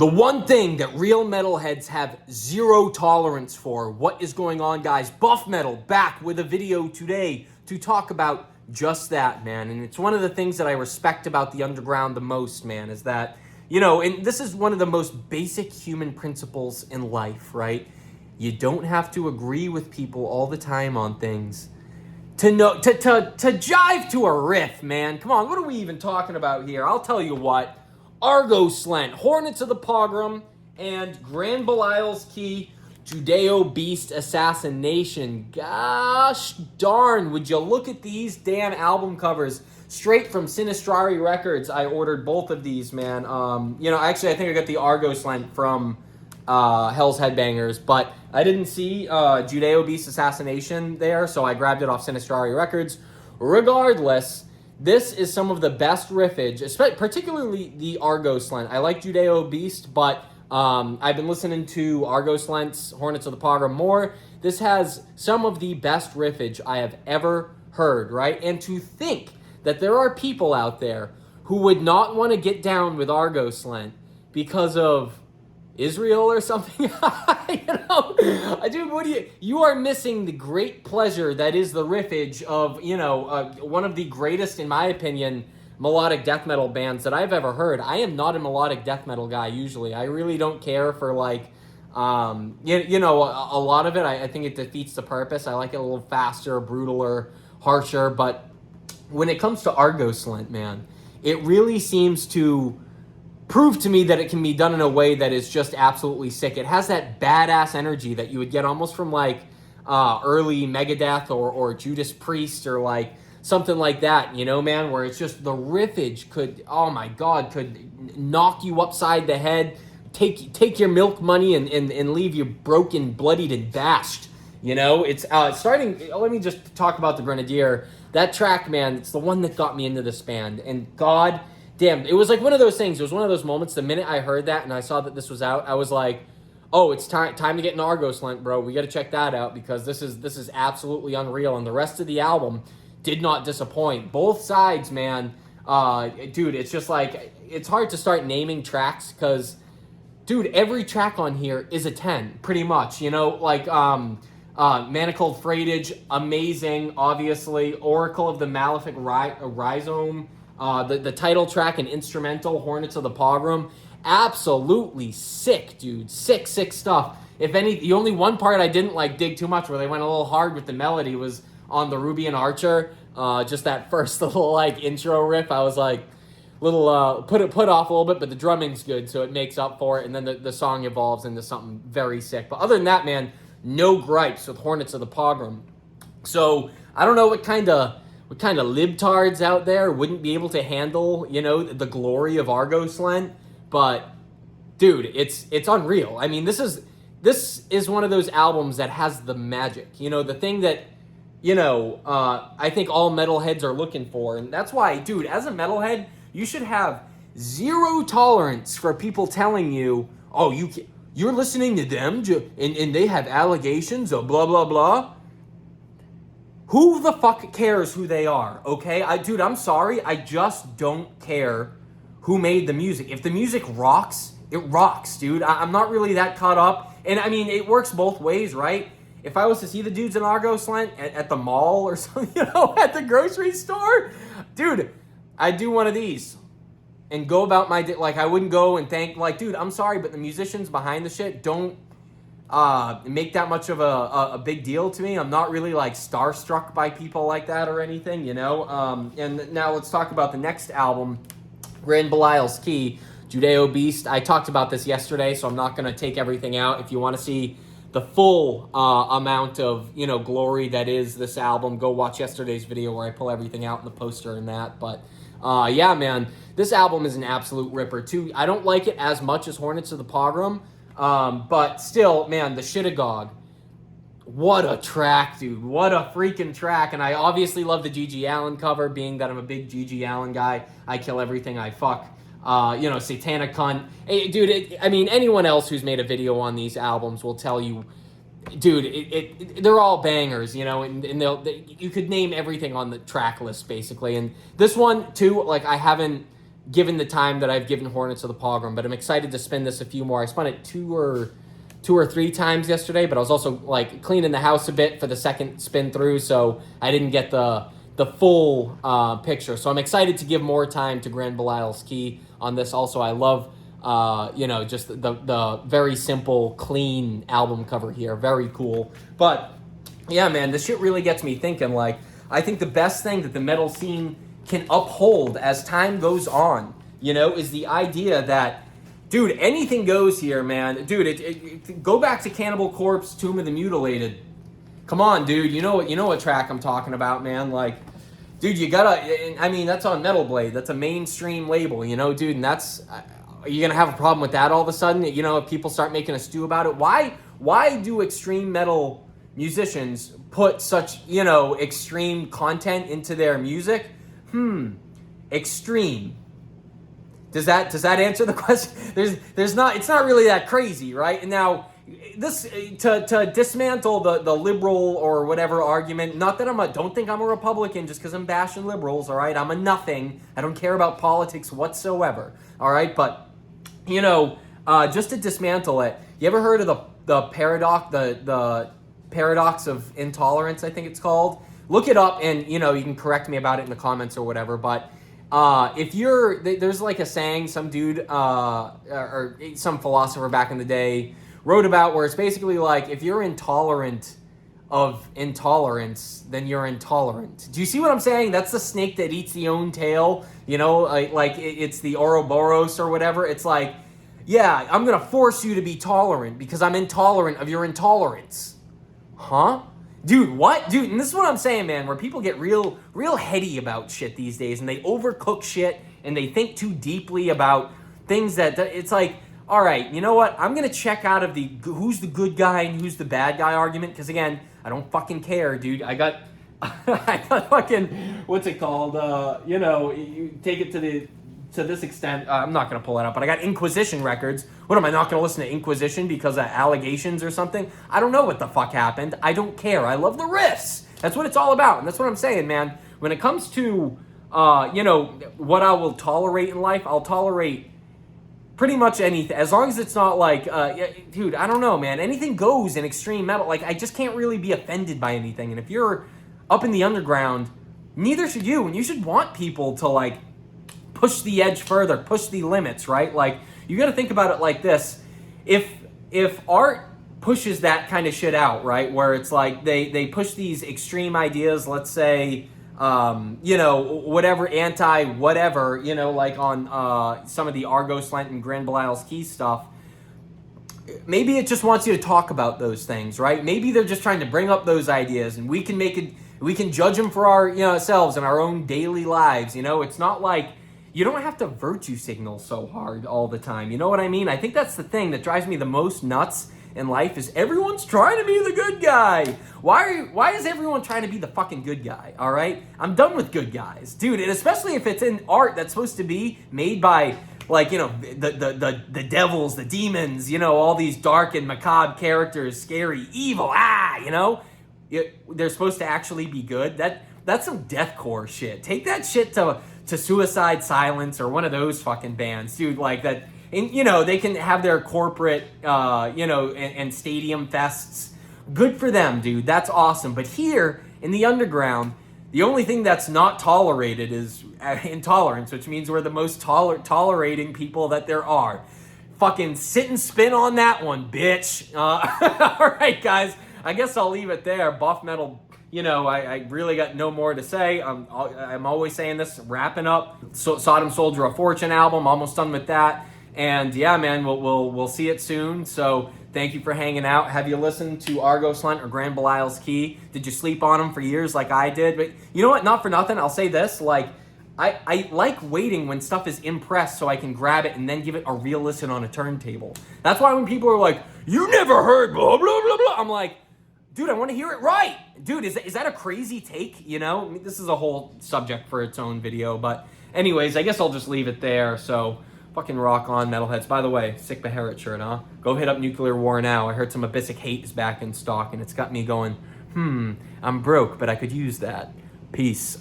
The one thing that real metalheads have zero tolerance for. What is going on, guys? Buff Metal back with a video today to talk about just that, man. And it's one of the things that I respect about the underground the most, man, is that, and this is one of the most basic human principles in life, right? You don't have to agree with people all the time on things. To jive to a riff, man. Come on, what are we even talking about here? I'll tell you what. Argo, Slint, Hornets of the Pogrom, and Grand Belial's Key, Judeo Beast Assassination. Gosh darn, would you look at these damn album covers straight from Sinistrari Records. I ordered both of these, man. Actually, I think I got the Argo Slint from Hell's Headbangers, but I didn't see Judeo Beast Assassination there, so I grabbed it off Sinistrari Records. Regardless, this is some of the best riffage, particularly the Argo Slint. I like Judeo Beast, but I've been listening to Argo Slint's Hornets of the Pogrom more. This has some of the best riffage I have ever heard, right? And to think that there are people out there who would not want to get down with Argo Slint because of Israel or something, dude, you are missing the great pleasure that is the riffage of, one of the greatest, in my opinion, melodic death metal bands that I've ever heard. I am not a melodic death metal guy usually. I really don't care for a lot of it. I think it defeats the purpose. I like it a little faster, brutaler, harsher, but when it comes to Argo Slint, man, it really seems to prove to me that it can be done in a way that is just absolutely sick. It has that badass energy that you would get almost from early Megadeth or Judas Priest or something like that, man, where it's just the riffage could knock you upside the head, take your milk money and leave you broken, bloodied, and bashed. It's starting. Let me just talk about the Grenadier. That track, man, it's the one that got me into this band, and God damn, it was like one of those things. It was one of those moments. The minute I heard that and I saw that this was out, I was like, "Oh, it's time to get an Argo Slint, bro. We got to check that out because this is absolutely unreal." And the rest of the album did not disappoint. Both sides, man. Dude, it's just it's hard to start naming tracks because, dude, every track on here is a 10, pretty much. Manacled Freightage, amazing, obviously. Oracle of the Malefic Rhizome. The title track and instrumental, Hornets of the Pogrom, absolutely sick, dude. Sick stuff. The only one part I didn't dig too much, where they went a little hard with the melody, was on the Ruby and Archer. Just that first little intro riff, I was put off a little bit, but the drumming's good, so it makes up for it, and then the song evolves into something very sick. But other than that, man, no gripes with Hornets of the Pogrom. So I don't know what kind of libtards out there wouldn't be able to handle, the glory of Argo Slint, but dude, it's unreal. I mean, this is one of those albums that has the magic, the thing that, I think all metalheads are looking for, and that's why, dude, as a metalhead, you should have zero tolerance for people telling you, "Oh, you're listening to them, and they have allegations of blah blah blah." Who the fuck cares who they are, okay? Dude, I'm sorry. I just don't care who made the music. If the music rocks, it rocks, dude. I'm not really that caught up. And, I mean, it works both ways, right? If I was to see the dudes in Argo Slint at the mall or something, at the grocery store, dude, I'd do one of these and go about my day. I wouldn't go and thank, dude, I'm sorry, but the musicians behind the shit don't make that much of a big deal to me. I'm not really starstruck by people like that or anything, and now let's talk about the next album, Grand Belial's Key, Judeo Beast. I talked about this yesterday, so I'm not going to take everything out. If you want to see the full amount of glory that is this album, go watch yesterday's video where I pull everything out in the poster and that. But yeah, man, this album is an absolute ripper too. I don't like it as much as Hornets of the Pogrom. But still, man, the Shitagog, what a track, dude. What a freaking track. And I obviously love the G.G. Allen cover, being that I'm a big G.G. Allen guy. I kill everything I fuck. Satanic Cunt. Hey, dude, anyone else who's made a video on these albums will tell you, dude, they're all bangers, and you could name everything on the track list, basically. And this one, too, I haven't given the time that I've given Hornets of the Pogrom. But I'm excited to spin this a few more. I spun it two or three times yesterday, but I was also like cleaning the house a bit for the second spin through, so I didn't get the full picture. So I'm excited to give more time to Grand Belial's Key on this. Also, I love just the very simple, clean album cover here. Very cool. But yeah, man, this shit really gets me thinking. Like, I think the best thing that the metal scene can uphold as time goes on, is the idea that, dude, anything goes here, man. Dude, go back to Cannibal Corpse, Tomb of the Mutilated. Come on, dude. You know what track I'm talking about, man. Like, dude, you gotta. I mean, that's on Metal Blade. That's a mainstream label, dude. And that's. Are you gonna have a problem with that all of a sudden? If people start making a stew about it, why do extreme metal musicians put such extreme content into their music? Extreme. Does that answer the question? It's not really that crazy, right? And now this to dismantle the liberal or whatever argument. Not that don't think I'm a Republican just because I'm bashing liberals. All right, I'm a nothing. I don't care about politics whatsoever. All right, but just to dismantle it. You ever heard of the paradox the paradox of intolerance? I think it's called. Look it up, and you can correct me about it in the comments or whatever. But if there's like a saying some dude or some philosopher back in the day wrote about, where it's basically like, if you're intolerant of intolerance, then you're intolerant. Do you see what I'm saying? That's the snake that eats the own tail. It's the Ouroboros or whatever. It's like, yeah, I'm gonna force you to be tolerant because I'm intolerant of your intolerance. Huh? Dude, what? Dude, and this is what I'm saying, man, where people get real heady about shit these days, and they overcook shit, and they think too deeply about things that, it's like, all right, you know what? I'm going to check out of the who's the good guy and who's the bad guy argument, because again, I don't fucking care, dude. I got fucking, what's it called? You take it to this extent. I'm not going to pull it up, but I got Inquisition records. What, am I not going to listen to Inquisition because of allegations or something? I don't know what the fuck happened. I don't care. I love the riffs. That's what it's all about. And that's what I'm saying, man. When it comes to, what I will tolerate in life, I'll tolerate pretty much anything. As long as it's not like, dude, I don't know, man. Anything goes in extreme metal. Like, I just can't really be offended by anything. And if you're up in the underground, neither should you. And you should want people to, like, push the edge further, push the limits, right? Like, you got to think about it like this. If art pushes that kind of shit out, right, where it's like they push these extreme ideas, let's say, whatever, anti-whatever, like on some of the Argo, Slint, and Grand Belial's Key stuff, maybe it just wants you to talk about those things, right? Maybe they're just trying to bring up those ideas, and we can judge them for our, ourselves and our own daily lives, It's not like, you don't have to virtue signal so hard all the time. You know what I mean? I think that's the thing that drives me the most nuts in life, is everyone's trying to be the good guy. Why is everyone trying to be the fucking good guy? All right? I'm done with good guys. Dude, and especially if it's in art that's supposed to be made by, like, the devils, the demons, all these dark and macabre characters, scary, evil, they're supposed to actually be good. That's some deathcore shit. Take that shit to Suicide Silence or one of those fucking bands, dude, like that. And, they can have their corporate, and stadium fests. Good for them, dude. That's awesome. But here in the underground, the only thing that's not tolerated is intolerance, which means we're the most tolerating people that there are. Fucking sit and spin on that one, bitch. All right, guys. I guess I'll leave it there. Buff Metal. I really got no more to say. I'm always saying this, wrapping up Sodom Soldier of Fortune album, almost done with that. And yeah, man, we'll see it soon. So thank you for hanging out. Have you listened to Argo, Slint, or Grand Belial's Key? Did you sleep on them for years like I did? But you know what? Not for nothing. I'll say this, like, I like waiting when stuff is impressed so I can grab it and then give it a real listen on a turntable. That's why when people are like, you never heard blah, blah, blah, blah, I'm like, dude, I want to hear it right. Dude, is that a crazy take? I mean, this is a whole subject for its own video. But anyways, I guess I'll just leave it there. So fucking rock on, metalheads. By the way, sick Beharit shirt, huh? Go hit up Nuclear War now. I heard some Abyssic Hate is back in stock, and it's got me going, I'm broke, but I could use that. Peace.